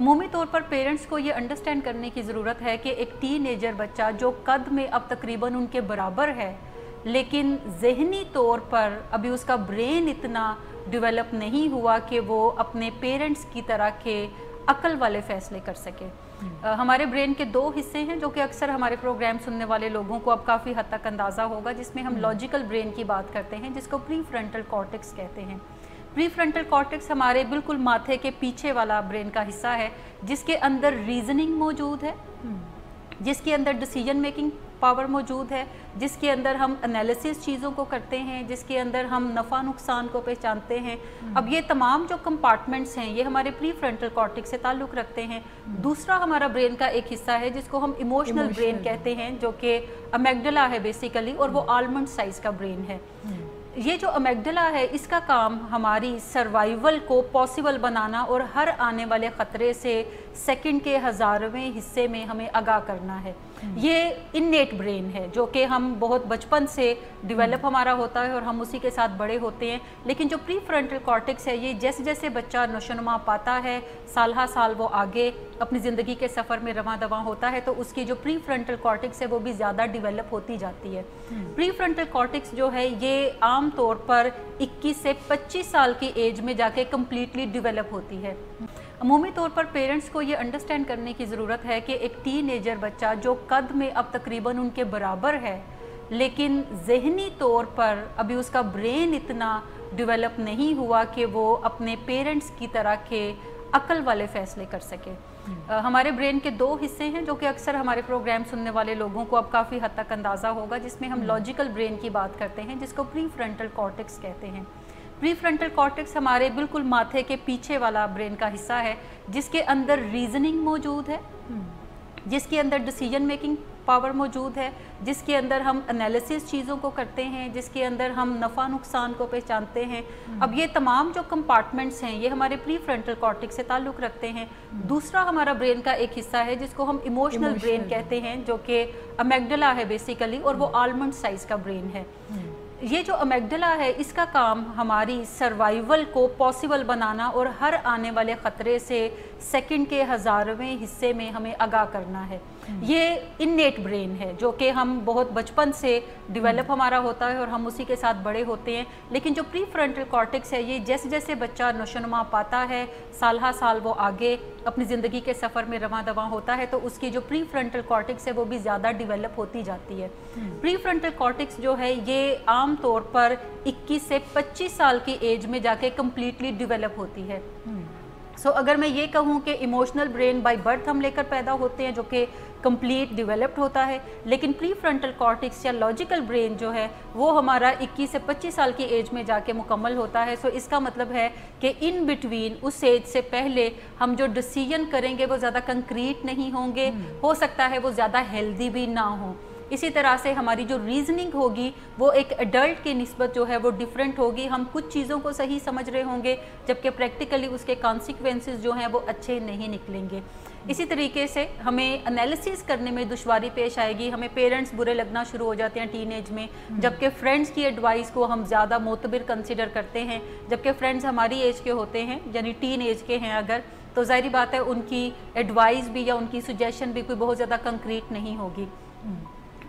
عمومی طور پر پیرنٹس کو یہ انڈرسٹینڈ کرنے کی ضرورت ہے کہ ایک ٹین ایجر بچہ جو قد میں اب تقریباً ان کے برابر ہے لیکن ذہنی طور پر ابھی اس کا برین اتنا ڈیولپ نہیں ہوا کہ وہ اپنے پیرنٹس کی طرح کے عقل والے فیصلے کر سکے۔ ہمارے برین کے دو حصے ہیں جو کہ اکثر ہمارے پروگرام سننے والے لوگوں کو اب کافی حد تک اندازہ ہوگا، جس میں ہم لاجیکل برین کی بات کرتے ہیں جس کو پری فرنٹل کارٹیکس کہتے ہیں۔ پری فرنٹل کارٹیکس ہمارے بالکل ماتھے کے پیچھے والا برین کا حصہ ہے جس کے اندر ریزننگ موجود ہے، جس کے اندر ڈیسیجن میکنگ پاور موجود ہے، جس کے اندر ہم انالیسس چیزوں کو کرتے ہیں، جس کے اندر ہم نفع نقصان کو پہچانتے ہیں۔ اب یہ تمام جو کمپارٹمنٹس ہیں یہ ہمارے پری فرنٹل کارٹیکس سے تعلق رکھتے ہیں۔ دوسرا ہمارا برین کا ایک حصہ ہے جس کو ہم ایموشنل برین کہتے ہیں جو کہ امیگڈلا ہے بیسیکلی، اور وہ آلمنڈ سائز کا برین ہے۔ یہ جو امیگڈلا ہے اس کا کام ہماری سروائیول کو پاسبل بنانا اور ہر آنے والے خطرے سے سیکنڈ کے ہزارویں حصے میں ہمیں آگاہ کرنا ہے۔ یہ انیٹ برین ہے جو کہ ہم بہت بچپن سے ڈیولپ ہمارا ہوتا ہے اور ہم اسی کے ساتھ بڑے ہوتے ہیں، لیکن جو پری فرنٹل کارٹیکس ہے یہ جیسے جیسے بچہ نشوونما پاتا ہے سال ہا سال وہ آگے اپنی زندگی کے سفر میں رواں دواں ہوتا ہے تو اس کی جو پری فرنٹل کارٹیکس ہے وہ بھی زیادہ ڈیولپ ہوتی جاتی ہے۔ پری فرنٹل کارٹیکس جو ہے یہ عام طور پر 21 سے 25 سال کی ایج میں جا کے کمپلیٹلی ڈیولپ ہوتی ہے۔ عمومی طور پر پیرنٹس کو یہ انڈرسٹینڈ کرنے کی ضرورت ہے کہ ایک ٹین ایجر بچہ جو قد میں اب تقریباً ان کے برابر ہے لیکن ذہنی طور پر ابھی اس کا برین اتنا ڈیولپ نہیں ہوا کہ وہ اپنے پیرنٹس کی طرح کے عقل والے فیصلے کر سکے۔ ہمارے برین کے دو حصے ہیں جو کہ اکثر ہمارے پروگرام سننے والے لوگوں کو اب کافی حد تک اندازہ ہوگا، جس میں ہم لاجیکل برین کی بات کرتے ہیں جس کو پری فرنٹل کارٹیکس کہتے ہیں۔ پری فرنٹل کارٹیکس ہمارے بالکل ماتھے کے پیچھے والا برین کا حصہ ہے جس کے اندر ریزننگ موجود ہے، جس کے اندر ڈیسیجن میکنگ پاور موجود ہے، جس کے اندر ہم انالیسس چیزوں کو کرتے ہیں، جس کے اندر ہم نفع نقصان کو پہچانتے ہیں۔ اب یہ تمام جو کمپارٹمنٹس ہیں یہ ہمارے پری فرنٹل کارٹیکس سے تعلق رکھتے ہیں۔ دوسرا ہمارا برین کا ایک حصہ ہے جس کو ہم ایموشنل برین کہتے ہیں جو کہ امیگڈلا ہے بیسیکلی، اور وہ آلمنڈ سائز کا برین ہے۔ یہ جو امیگڈلا ہے اس کا کام ہماری سروائیول کو پاسبل بنانا اور ہر آنے والے خطرے سے سیکنڈ کے ہزارویں حصے میں ہمیں آگاہ کرنا ہے۔ یہ انیٹ برین ہے جو کہ ہم بہت بچپن سے ڈیولپ ہمارا ہوتا ہے اور ہم اسی کے ساتھ بڑے ہوتے ہیں، لیکن جو پری فرنٹل کارٹیکس ہے یہ جیسے جیسے بچہ نشوونما پاتا ہے سال ہا سال وہ آگے اپنی زندگی کے سفر میں رواں دواں ہوتا ہے تو اس کی جو پری فرنٹل کارٹیکس ہے وہ بھی زیادہ ڈیولپ ہوتی جاتی ہے۔ پری فرنٹل کارٹیکس جو ہے یہ عام طور پر 21 سے 25 سال کی ایج میں جا کے کمپلیٹلی ڈیولپ ہوتی ہے۔ اگر میں یہ کہوں کہ ایموشنل برین بائی برتھ ہم لے کر پیدا ہوتے ہیں جو کہ کمپلیٹ ڈیولپڈ ہوتا ہے، لیکن پری فرنٹل کارٹیکس یا لاجیکل برین جو ہے وہ ہمارا 21 سے 25 سال کی ایج میں جا کے مکمل ہوتا ہے۔ اس کا مطلب ہے کہ ان بٹوین اس ایج سے پہلے ہم جو ڈیسیجن کریں گے وہ زیادہ کنکریٹ نہیں ہوں گے، ہو سکتا ہے وہ زیادہ ہیلدی بھی نہ ہوں۔ اسی طرح سے ہماری جو ریزننگ ہوگی وہ ایک ایڈلٹ کی نسبت جو ہے وہ ڈیفرنٹ ہوگی، ہم کچھ چیزوں کو صحیح سمجھ رہے ہوں گے جبکہ پریکٹیکلی اس کے کانسیکوینسز جو ہیں وہ اچھے نہیں نکلیں گے۔ اسی طریقے سے ہمیں انالیسس کرنے میں دشواری پیش آئے گی، ہمیں پیرنٹس برے لگنا شروع ہو جاتے ہیں ٹین ایج میں، جبکہ فرینڈس کی ایڈوائس کو ہم زیادہ معتبر کنسیڈر کرتے ہیں، جبکہ فرینڈس ہماری ایج کے ہوتے ہیں یعنی ٹین ایج کے ہیں اگر تو ظاہری بات ہے ان کی ایڈوائس بھی یا ان کی سجیشن بھی کوئی بہت زیادہ کنکریٹ نہیں ہوگی۔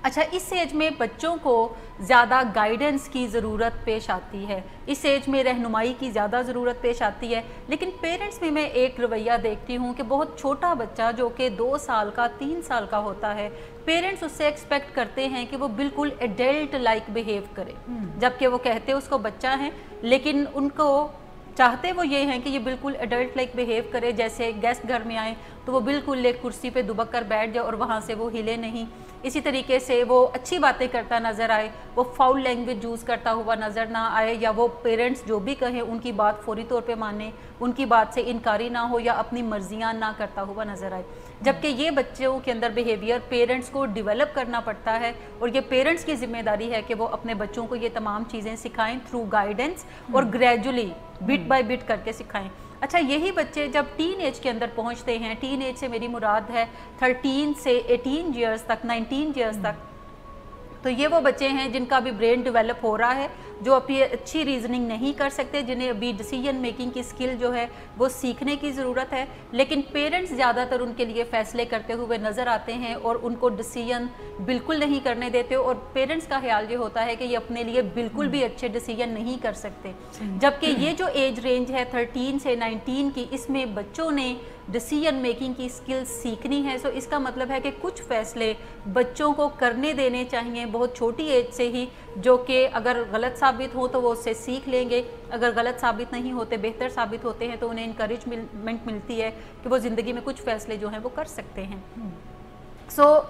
اچھا، اس ایج میں بچوں کو زیادہ گائیڈنس کی ضرورت پیش آتی ہے، اس ایج میں رہنمائی کی زیادہ ضرورت پیش آتی ہے، لیکن پیرنٹس میں ایک رویہ دیکھتی ہوں کہ بہت چھوٹا بچہ جو کہ 2 سال کا 3 سال کا ہوتا ہے پیرنٹس اس سے ایکسپیکٹ کرتے ہیں کہ وہ بالکل ایڈلٹ لائک بیہیو کرے، جبکہ وہ کہتے اس کو بچہ ہیں لیکن ان کو چاہتے وہ یہ ہیں کہ یہ بالکل ایڈلٹ لائک بیہیو کرے، جیسے گیسٹ گھر میں آئیں تو وہ بالکل ایک کرسی پہ دبک کر بیٹھ جائے اور وہاں سے وہ ہلے نہیں۔ اسی طریقے سے وہ اچھی باتیں کرتا نظر آئے، وہ فاؤل لینگویج یوز کرتا ہوا نظر نہ آئے، یا وہ پیرنٹس جو بھی کہیں ان کی بات فوری طور پہ مانے، ان کی بات سے انکاری نہ ہو یا اپنی مرضیاں نہ کرتا ہوا نظر آئے، جبکہ یہ بچوں کے اندر بیہیویئر پیرنٹس کو ڈیولپ کرنا پڑتا ہے اور یہ پیرنٹس کی ذمہ داری ہے کہ وہ اپنے بچوں کو یہ تمام چیزیں سکھائیں تھرو گائیڈنس اور گریجولی بٹ بائی بٹ کر کے سکھائیں۔ اچھا، یہی بچے جب ٹین ایج کے اندر پہنچتے ہیں، ٹین ایج سے میری مراد ہے 13 سے 18 ایئرز تک، 19 ایئرز تک، तो ये वो बच्चे हैं जिनका अभी ब्रेन डेवलप हो रहा है, जो अभी अच्छी रीजनिंग नहीं कर सकते, जिन्हें अभी डिसीजन मेकिंग की स्किल जो है वो सीखने की ज़रूरत है। लेकिन पेरेंट्स ज़्यादातर उनके लिए फ़ैसले करते हुए नज़र आते हैं और उनको डिसीजन बिल्कुल नहीं करने देते, और पेरेंट्स का ख्याल ये होता है कि ये अपने लिए बिल्कुल भी अच्छे डिसीजन नहीं कर सकते। जबकि ये जो एज रेंज है 13 से 19 की, इसमें बच्चों ने डिसीजन मेकिंग की स्किल्स सीखनी है। सो इसका मतलब है कि कुछ फ़ैसले बच्चों को करने देने चाहिए बहुत छोटी एज से ही, जो कि अगर गलत साबित हो तो वो उससे सीख लेंगे, अगर गलत साबित नहीं होते, बेहतर साबित होते हैं, तो उन्हें इंकरेजमेंट मिलती है कि वो ज़िंदगी में कुछ फ़ैसले जो हैं वो कर सकते हैं।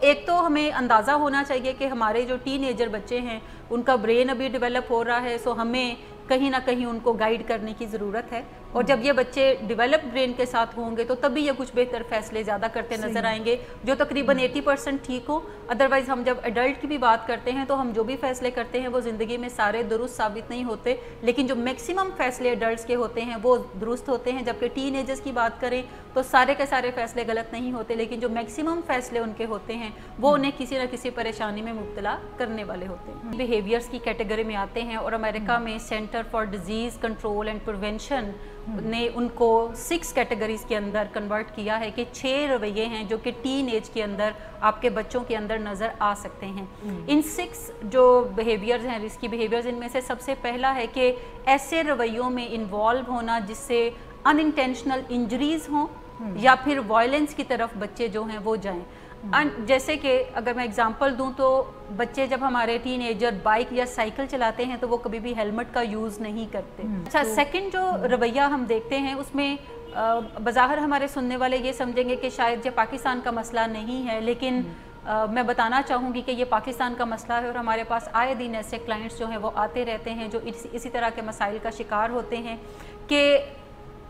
एक तो हमें अंदाज़ा होना चाहिए कि हमारे जो टीनेजर बच्चे हैं उनका ब्रेन अभी डेवलप हो रहा है, हमें कहीं ना कहीं उनको गाइड करने की ज़रूरत है। और जब ये बच्चे डेवलप ब्रेन के साथ होंगे तो तभी ये कुछ बेहतर फैसले ज़्यादा करते नज़र आएंगे, जो तकरीबन 80% ठीक हो। अदरवाइज़ हम जब एडल्ट की भी बात करते हैं तो हम जो भी फैसले करते हैं वो ज़िंदगी में सारे दुरुस्त साबित नहीं होते, लेकिन जो मैक्सिमम फैसले एडल्ट्स के होते हैं वो दुरुस्त होते हैं। जबकि टीनेजर्स की बात करें तो सारे के सारे फैसले गलत नहीं होते, लेकिन जो मैक्सिमम फैसले उनके होते हैं वो उन्हें किसी न किसी परेशानी में मुब्तला करने वाले होते हैं। बिहेवियर्स की कैटेगरी में आते हैं, और अमेरिका में centre for disease control and prevention ने उनको 6 कैटेगरीज के अंदर कन्वर्ट किया है कि 6 रवैये हैं जो कि टीन एज के अंदर आपके बच्चों के अंदर नज़र आ सकते हैं। इन 6 जो बिहेवियर्स हैं, रिस्की बिहेवियर्स, इनमें से सबसे पहला है कि ऐसे रवैयों में इन्वॉल्व होना जिससे अनइंटेंशनल इंजरीज हों या फिर वायलेंस की तरफ बच्चे जो हैं वो जाएं। जैसे कि अगर मैं एग्जांपल दूं तो बच्चे जब हमारे टीनेजर बाइक या साइकिल चलाते हैं तो वो कभी भी हेलमेट का यूज़ नहीं करते। अच्छा, सेकंड जो रवैया हम देखते हैं उसमें बज़ाहिर हमारे सुनने वाले ये समझेंगे कि शायद ये पाकिस्तान का मसला नहीं है, लेकिन मैं बताना चाहूँगी कि ये पाकिस्तान का मसला है और हमारे पास आए दिन ऐसे क्लाइंट्स जो हैं वो आते रहते हैं जो इसी तरह के मसाइल का शिकार होते हैं कि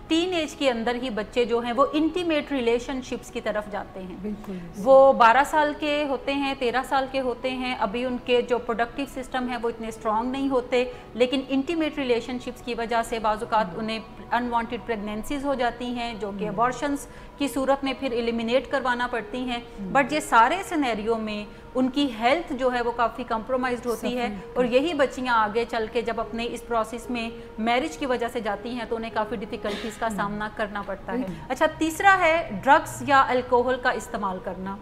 टीन एज के अंदर ही बच्चे जो हैं वो इंटीमेट रिलेशनशिप्स की तरफ जाते हैं। बिल्कुल, वो 12 साल के होते हैं, 13 साल के होते हैं, अभी उनके जो प्रोडक्टिव सिस्टम है वो इतने स्ट्रॉन्ग नहीं होते, लेकिन इंटीमेट रिलेशनशिप्स की वजह से बाज़-औक़ात उन्हें अनवांटेड प्रेगनेंसीज हो जाती हैं जो कि अबॉर्शंस की सूरत में फिर एलिमिनेट करवाना पड़ती हैं। बट ये सारे सिनेरियो में उनकी हेल्थ जो है वो काफ़ी कॉम्प्रोमाइज़्ड होती है, और यही बच्चियाँ आगे चल के जब अपने इस प्रोसेस में मैरिज की वजह से जाती हैं तो उन्हें काफ़ी डिफ़िकल्टीज़ का सामना करना पड़ता है। अच्छा, तीसरा है ड्रग्स या अल्कोहल का इस्तेमाल करना।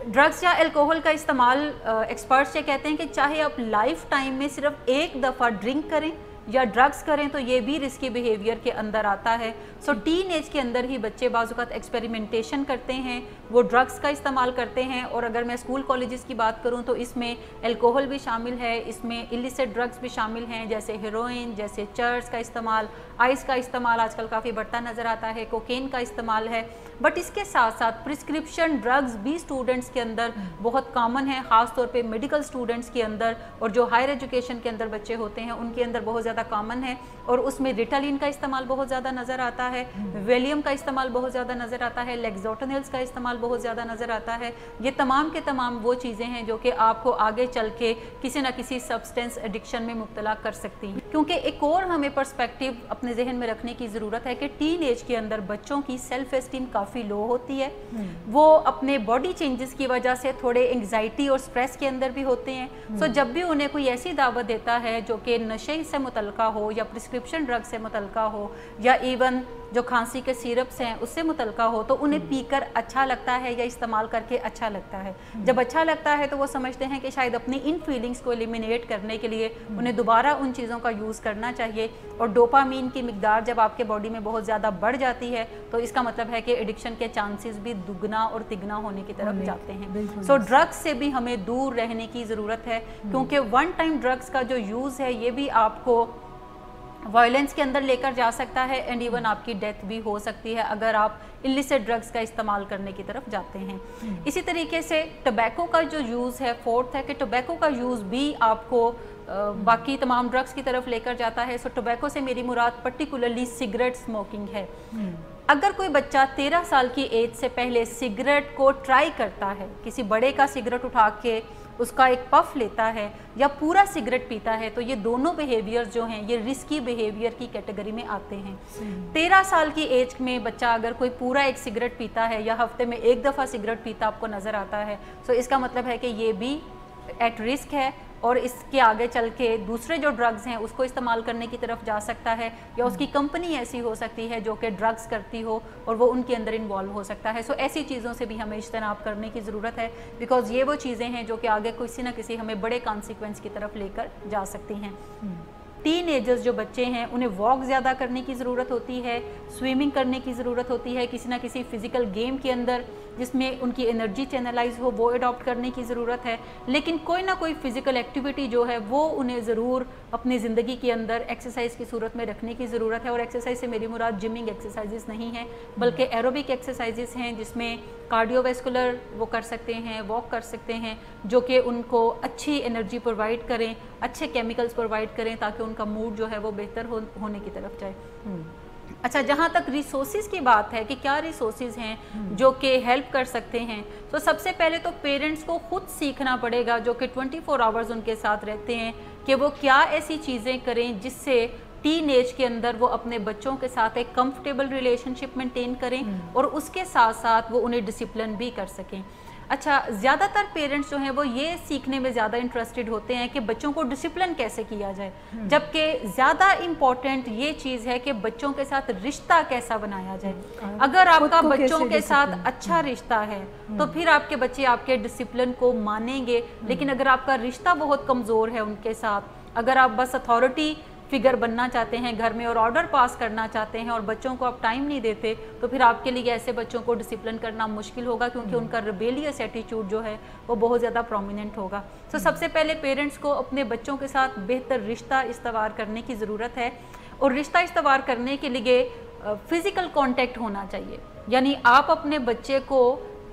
ड्रग्स या अल्कोहल का इस्तेमाल, एक्सपर्ट्स ये कहते हैं कि चाहे आप लाइफ टाइम में सिर्फ एक दफ़ा ड्रिंक करें या ड्रग्स करें तो ये भी रिस्की बिहेवियर के अंदर आता है। टीन एज के अंदर ही बच्चे बाज़-औक़ात एक्सपेरिमेंटेशन करते हैं, वो ड्रग्स का इस्तेमाल करते हैं। और अगर मैं स्कूल कॉलेजेस की बात करूं तो इसमें अल्कोहल भी शामिल है, इसमें इलिसिट ड्रग्स भी शामिल हैं, जैसे हेरोइन, जैसे चर्च का इस्तेमाल, आइस का इस्तेमाल आजकल काफ़ी बढ़ता नज़र आता है, कोकेन का इस्तेमाल है। बट इसके साथ साथ प्रिस्क्रिप्शन ड्रग्स भी स्टूडेंट्स के अंदर बहुत कॉमन है, ख़ास तौर पे मेडिकल स्टूडेंट्स के अंदर, और जो हायर एजुकेशन के अंदर बच्चे होते हैं उनके अंदर बहुत ज़्यादा कॉमन है। और उसमें रिटालिन का इस्तेमाल बहुत ज़्यादा नज़र आता है, वेलियम का इस्तेमाल बहुत ज़्यादा नज़र आता है, लेक्सोटनिल्स का इस्तेमाल बहुत ज़्यादा नज़र आता है। ये तमाम के तमाम वो चीज़ें हैं जो कि आपको आगे चल के किसी न किसी सब्सटेंस एडिक्शन में मुब्तला कर सकती हैं। क्योंकि एक और हमें पर्सपेक्टिव अपने जहन में रखने की ज़रूरत है कि टीन एज के अंदर बच्चों की सेल्फ एस्टीम काफ़ी लो होती है, वो अपने बॉडी चेंजेस की वजह से थोड़े एंग्जाइटी और स्ट्रेस के अंदर भी होते हैं। जब भी उन्हें कोई ऐसी दावत देता है जो कि नशे से मुतल्लिका हो या प्रिस्क्रिप्शन ड्रग से मुतल्लिका हो या इवन जो खांसी के सिरप्स हैं उससे मुतल्लिका हो, तो उन्हें पीकर अच्छा लगता है या इस्तेमाल करके अच्छा लगता है। जब अच्छा लगता है तो वो समझते हैं कि शायद अपनी इन फीलिंग्स को एलिमिनेट करने के लिए उन्हें दोबारा उन चीज़ों का यूज़ करना चाहिए। और डोपामीन की मिकदार जब आपके बॉडी में बहुत ज़्यादा बढ़ जाती है तो इसका मतलब है कि एडिक्शन के चांसेस भी दुगना और तिगना होने की तरफ जाते हैं। ड्रग्स से भी हमें दूर रहने की ज़रूरत है, क्योंकि वन टाइम ड्रग्स का जो यूज़ है ये भी आपको वायलेंस के अंदर लेकर जा सकता है, एंड इवन आपकी डेथ भी हो सकती है अगर आप इलिसिट ड्रग्स का इस्तेमाल करने की तरफ जाते हैं। इसी तरीके से टोबैको का जो यूज़ है, फोर्थ है कि टोबैको का यूज़ भी आपको बाकी तमाम ड्रग्स की तरफ लेकर जाता है। टोबैको से मेरी मुराद पर्टिकुलरली सिगरेट स्मोकिंग है। अगर कोई बच्चा 13 साल की एज से पहले सिगरेट को ट्राई करता है, किसी बड़े का सिगरेट उठा के उसका एक पफ लेता है या पूरा सिगरेट पीता है, तो ये दोनों बिहेवियर्स जो हैं ये रिस्की बिहेवियर की कैटेगरी में आते हैं। 13 साल की एज में बच्चा अगर कोई पूरा एक सिगरेट पीता है या हफ्ते में एक दफ़ा सिगरेट पीता आपको नज़र आता है, तो इसका मतलब है कि ये भी एट रिस्क है और इसके आगे चल के दूसरे जो ड्रग्स हैं उसको इस्तेमाल करने की तरफ जा सकता है, या उसकी कंपनी ऐसी हो सकती है जो कि ड्रग्स करती हो और वो उनके अंदर इन्वॉल्व हो सकता है। सो ऐसी चीज़ों से भी हमें इज्तनाब करने की ज़रूरत है, बिकॉज़ ये वो चीज़ें हैं जो कि आगे किसी ना किसी हमें बड़े कॉन्सिक्वेंस की तरफ लेकर जा सकती हैं। टीनेजर्स जो बच्चे हैं उन्हें वॉक ज़्यादा करने की ज़रूरत होती है, स्विमिंग करने की ज़रूरत होती है, किसी ना किसी फ़िज़िकल गेम के अंदर जिसमें उनकी एनर्जी चैनलाइज हो वो अडॉप्ट करने की ज़रूरत है। लेकिन कोई ना कोई फ़िज़िकल एक्टिविटी जो है वो उन्हें ज़रूर अपनी ज़िंदगी के अंदर एक्सरसाइज की सूरत में रखने की ज़रूरत है। और एक्सरसाइज से मेरी मुराद जिमिंग एक्सरसाइजेस नहीं है, बल्कि एरोबिक एक्सरसाइजेस हैं जिसमें कार्डियोवैस्कुलर वो कर सकते हैं, वॉक कर सकते हैं, जो कि उनको अच्छी एनर्जी प्रोवाइड करें, अच्छे केमिकल्स प्रोवाइड करें, ताकि उनका मूड जो है वो बेहतर होने की तरफ जाए। अच्छा, जहाँ तक रिसोर्सेज की बात है कि क्या रिसोर्सेज हैं जो कि हेल्प कर सकते हैं, तो सबसे पहले तो पेरेंट्स को खुद सीखना पड़ेगा जो कि 24 आवर्स उनके साथ रहते हैं कि वो क्या ऐसी चीज़ें करें जिससे टीनेज के अंदर वो अपने बच्चों के साथ एक कंफर्टेबल रिलेशनशिप मेंटेन करें और उसके साथ साथ वो उन्हें डिसिप्लिन भी कर सकें। अच्छा, ज़्यादातर पेरेंट्स जो हैं वो ये सीखने में ज़्यादा इंटरेस्टेड होते हैं कि बच्चों को डिसिप्लिन कैसे किया जाए, जबकि ज़्यादा इम्पॉर्टेंट ये चीज़ है कि बच्चों के साथ रिश्ता कैसा बनाया जाए। अगर आपका बच्चों के साथ अच्छा रिश्ता है तो फिर आपके बच्चे आपके डिसिप्लिन को मानेंगे, लेकिन अगर आपका रिश्ता बहुत कमज़ोर है उनके साथ, अगर आप बस अथॉरिटी फिगर बनना चाहते हैं घर में और ऑर्डर पास करना चाहते हैं और बच्चों को आप टाइम नहीं देते, तो फिर आपके लिए ऐसे बच्चों को डिसिप्लिन करना मुश्किल होगा, क्योंकि उनका रिबेलियस एटीट्यूड जो है वो बहुत ज़्यादा प्रोमिनेंट होगा। तो सबसे पहले पेरेंट्स को अपने बच्चों के साथ बेहतर रिश्ता इस्तवार करने की ज़रूरत है, और रिश्ता इस्तवार करने के लिए फ़िज़िकल कॉन्टेक्ट होना चाहिए। यानी आप अपने बच्चे को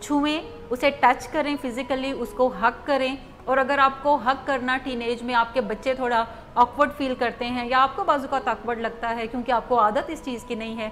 छुएं, उसे टच करें, फिज़िकली उसको हक करें। और अगर आपको हक करना टीनेज में आपके बच्चे थोड़ा ऑकवर्ड फील करते हैं या आपको बाजू का ऑकवर्ड लगता है क्योंकि आपको आदत इस चीज़ की नहीं है,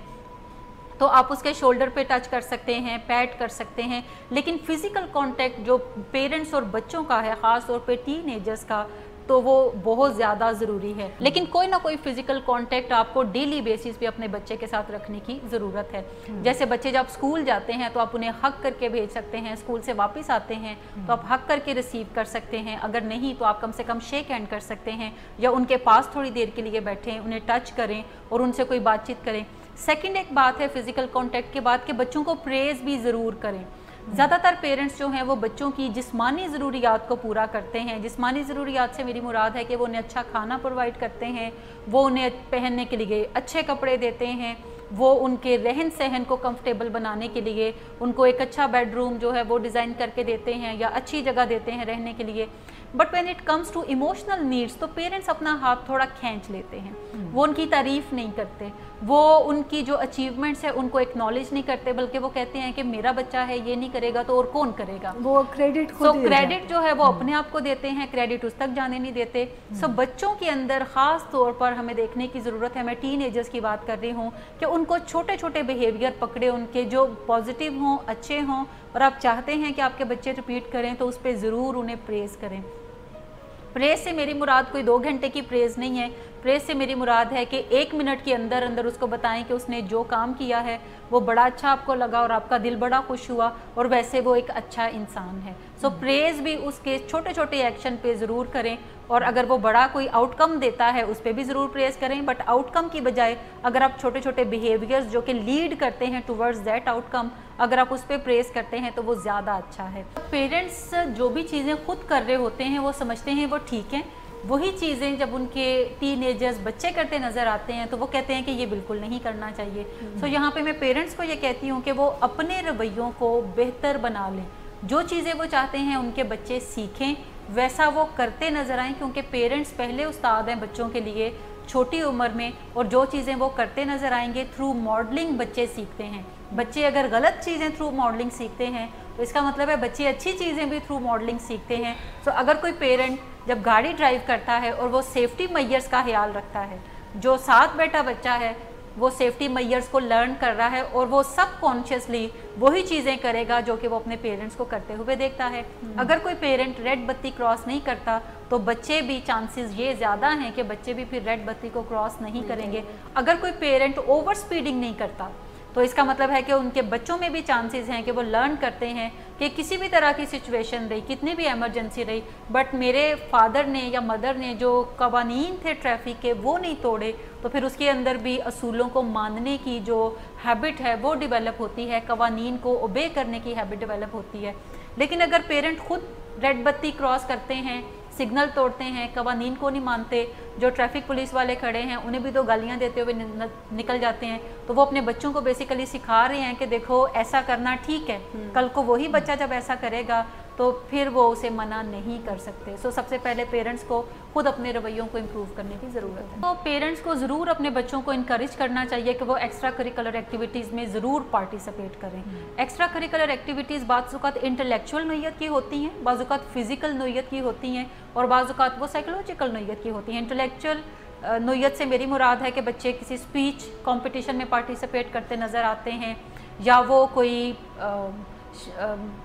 तो आप उसके शोल्डर पे टच कर सकते हैं, पैट कर सकते हैं। लेकिन फिज़िकल कांटेक्ट जो पेरेंट्स और बच्चों का है, ख़ास तौर पे टीनेजर्स का, तो वो बहुत ज़्यादा ज़रूरी है। लेकिन कोई ना कोई फिज़िकल कांटेक्ट आपको डेली बेसिस पे अपने बच्चे के साथ रखने की ज़रूरत है। जैसे बच्चे जब स्कूल जाते हैं तो आप उन्हें हक करके भेज सकते हैं, स्कूल से वापस आते हैं तो आप हक करके रिसीव कर सकते हैं, अगर नहीं तो आप कम से कम शेक हैंड कर सकते हैं या उनके पास थोड़ी देर के लिए बैठें, उन्हें टच करें और उनसे कोई बातचीत करें। सेकेंड एक बात है फ़िज़िकल कॉन्टैक्ट के बाद कि बच्चों को प्रेज़ भी ज़रूर करें। ज़्यादातर पेरेंट्स जो हैं वो बच्चों की जिस्मानी ज़रूरियात को पूरा करते हैं। जिस्मानी ज़रूरियात से मेरी मुराद है कि वो उन्हें अच्छा खाना प्रोवाइड करते हैं, वो उन्हें पहनने के लिए अच्छे कपड़े देते हैं, वो उनके रहन सहन को कंफर्टेबल बनाने के लिए उनको एक अच्छा बेडरूम जो है वो डिज़ाइन करके देते हैं या अच्छी जगह देते हैं रहने के लिए। But when it comes to emotional needs तो पेरेंट्स अपना हाथ थोड़ा खींच लेते हैं, वो उनकी तारीफ़ नहीं करते, वो उनकी जो अचीवमेंट्स है उनको एक्नॉलेज नहीं करते, बल्कि वो कहते हैं कि मेरा बच्चा है, ये नहीं करेगा तो और कौन करेगा। वो क्रेडिट क्रेडिट जो है वो अपने आप को देते हैं, क्रेडिट उस तक जाने नहीं देते। सो बच्चों के अंदर ख़ास तौर पर हमें देखने की ज़रूरत है, मैं टीनेजर्स की बात कर रही हूँ, कि उनको छोटे छोटे बिहेवियर पकड़े उनके जो पॉजिटिव हों, अच्छे हों, और आप चाहते हैं कि आपके बच्चे रिपीट करें तो उस पर ज़रूर उन्हें प्रेज़ करें। प्रेज़ से मेरी मुराद कोई 2 घंटे की प्रेज़ नहीं है। प्रेज़ से मेरी मुराद है कि 1 मिनट के अंदर अंदर उसको बताएं कि उसने जो काम किया है वो बड़ा अच्छा आपको लगा और आपका दिल बड़ा खुश हुआ और वैसे वो एक अच्छा इंसान है। सो प्रेज़ भी उसके छोटे छोटे एक्शन पे ज़रूर करें, और अगर वो बड़ा कोई आउटकम देता है उस पर भी ज़रूर प्रेज़ करें, बट आउटकम की बजाय अगर आप छोटे छोटे बिहेवियर्स जो कि लीड करते हैं टुवर्ड्स दैट आउटकम, अगर आप उस पर प्रेज़ करते हैं तो वो ज़्यादा अच्छा है। पेरेंट्स जो भी चीज़ें खुद कर रहे होते हैं वो समझते हैं वो ठीक हैं, वही चीज़ें जब उनके टीनेजर्स बच्चे करते नज़र आते हैं तो वो कहते हैं कि ये बिल्कुल नहीं करना चाहिए। सो यहाँ पे मैं पेरेंट्स को ये कहती हूँ कि वो अपने रवैयों को बेहतर बना लें, जो चीज़ें वो चाहते हैं उनके बच्चे सीखें वैसा वो करते नज़र आएँ, क्योंकि पेरेंट्स पहले उस्ताद हैं बच्चों के लिए छोटी उम्र में, और जो चीज़ें वो करते नज़र आएंगे थ्रू मॉडलिंग बच्चे सीखते हैं। बच्चे अगर गलत चीज़ें थ्रू मॉडलिंग सीखते हैं तो इसका मतलब है बच्चे अच्छी चीज़ें भी थ्रू मॉडलिंग सीखते हैं। सो अगर कोई पेरेंट जब गाड़ी ड्राइव करता है और वो सेफ्टी मेजर्स का ख्याल रखता है, जो साथ बैठा बच्चा है वो सेफ्टी मेजर्स को लर्न कर रहा है और वो सब कॉन्शियसली वही चीज़ें करेगा जो कि वो अपने पेरेंट्स को करते हुए देखता है। अगर कोई पेरेंट रेड बत्ती क्रॉस नहीं करता तो बच्चे भी, चांसेस ये ज़्यादा हैं कि बच्चे भी फिर रेड बत्ती को क्रॉस नहीं करेंगे। अगर कोई पेरेंट ओवर स्पीडिंग नहीं करता, तो इसका मतलब है कि उनके बच्चों में भी चांसेस हैं कि वो लर्न करते हैं कि किसी भी तरह की सिचुएशन रही, कितनी भी इमरजेंसी रही, बट मेरे फादर ने या मदर ने जो कवानीन थे ट्रैफिक के वो नहीं तोड़े, तो फिर उसके अंदर भी असूलों को मानने की जो हैबिट है वो डेवलप होती है, कवानीन को ओबे करने की हैबिट डेवलप होती है। लेकिन अगर पेरेंट खुद रेड बत्ती क्रॉस करते हैं, सिग्नल तोड़ते हैं, कवानीन को नहीं मानते, जो ट्रैफिक पुलिस वाले खड़े हैं उन्हें भी तो गालियां देते हुए निकल जाते हैं, तो वो अपने बच्चों को बेसिकली सिखा रहे हैं कि देखो ऐसा करना ठीक है। कल को वही बच्चा जब ऐसा करेगा तो फिर वो उसे मना नहीं कर सकते। सो सबसे पहले पेरेंट्स को खुद अपने रवैयों को इम्प्रूव करने की ज़रूरत है। तो पेरेंट्स को ज़रूर अपने बच्चों को इनकरेज करना चाहिए कि वो एक्स्ट्रा करिकुलर एक्टिविटीज़ में ज़रूर पार्टिसिपेट करें। एक्स्ट्रा करिकुलर एक्टिविटीज़ बाज़ इंटेलेक्चुअल नोयत की होती हैं, बाज़ फिज़िकल नोयत की होती हैं, और बाज़ वो साइकोलॉजिकल नोयत की होती हैं। इंटेलेक्चुअल नोयत से मेरी मुराद है कि बच्चे किसी स्पीच कॉम्पिटिशन में पार्टिसिपेट करते नज़र आते हैं, या वो कोई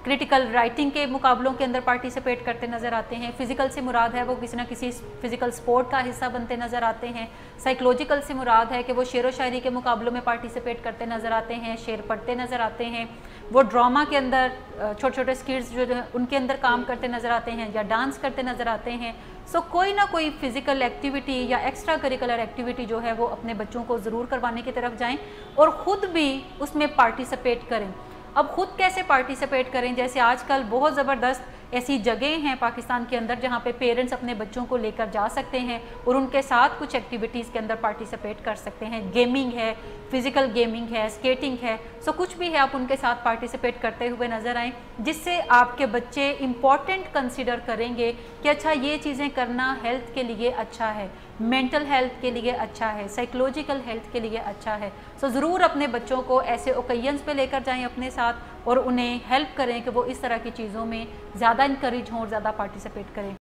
क्रिटिकल राइटिंग के मुकाबलों के अंदर पार्टिसिपेट करते नज़र आते हैं। फ़िज़िकल से मुराद है वो किसी न किसी फ़िज़िकल स्पोर्ट का हिस्सा बनते नज़र आते हैं। साइकोलॉजिकल से मुराद है कि वो शेर व शायरी के मुकाबलों में पार्टिसिपेट करते नज़र आते हैं, शेर पढ़ते नज़र आते हैं, वो ड्रामा के अंदर छोटे छोटे स्किल्स जो उनके अंदर काम करते नज़र आते हैं, या डांस करते नज़र आते हैं। सो कोई ना कोई फ़िज़िकल एक्टिविटी या एक्स्ट्रा करिकुलर एक्टिविटी जो है वो अपने बच्चों को ज़रूर करवाने की तरफ जाएँ और ख़ुद भी उसमें पार्टिसिपेट करें। अब खुद कैसे पार्टिसिपेट करें, जैसे आजकल बहुत ज़बरदस्त ऐसी जगह हैं पाकिस्तान के अंदर जहाँ पे पेरेंट्स अपने बच्चों को लेकर जा सकते हैं और उनके साथ कुछ एक्टिविटीज़ के अंदर पार्टिसिपेट कर सकते हैं। गेमिंग है, फिज़िकल गेमिंग है, स्केटिंग है, सो कुछ भी है, आप उनके साथ पार्टिसिपेट करते हुए नज़र आएँ, जिससे आपके बच्चे इम्पॉर्टेंट कंसिडर करेंगे कि अच्छा ये चीज़ें करना हेल्थ के लिए अच्छा है, मेंटल हेल्थ के लिए अच्छा है, साइकोलॉजिकल हेल्थ के लिए अच्छा है। सो ज़रूर अपने बच्चों को ऐसे ओकेजन्स पे लेकर जाएं अपने साथ और उन्हें हेल्प करें कि वो इस तरह की चीज़ों में ज़्यादा इनकरेज हों और ज़्यादा पार्टिसिपेट करें।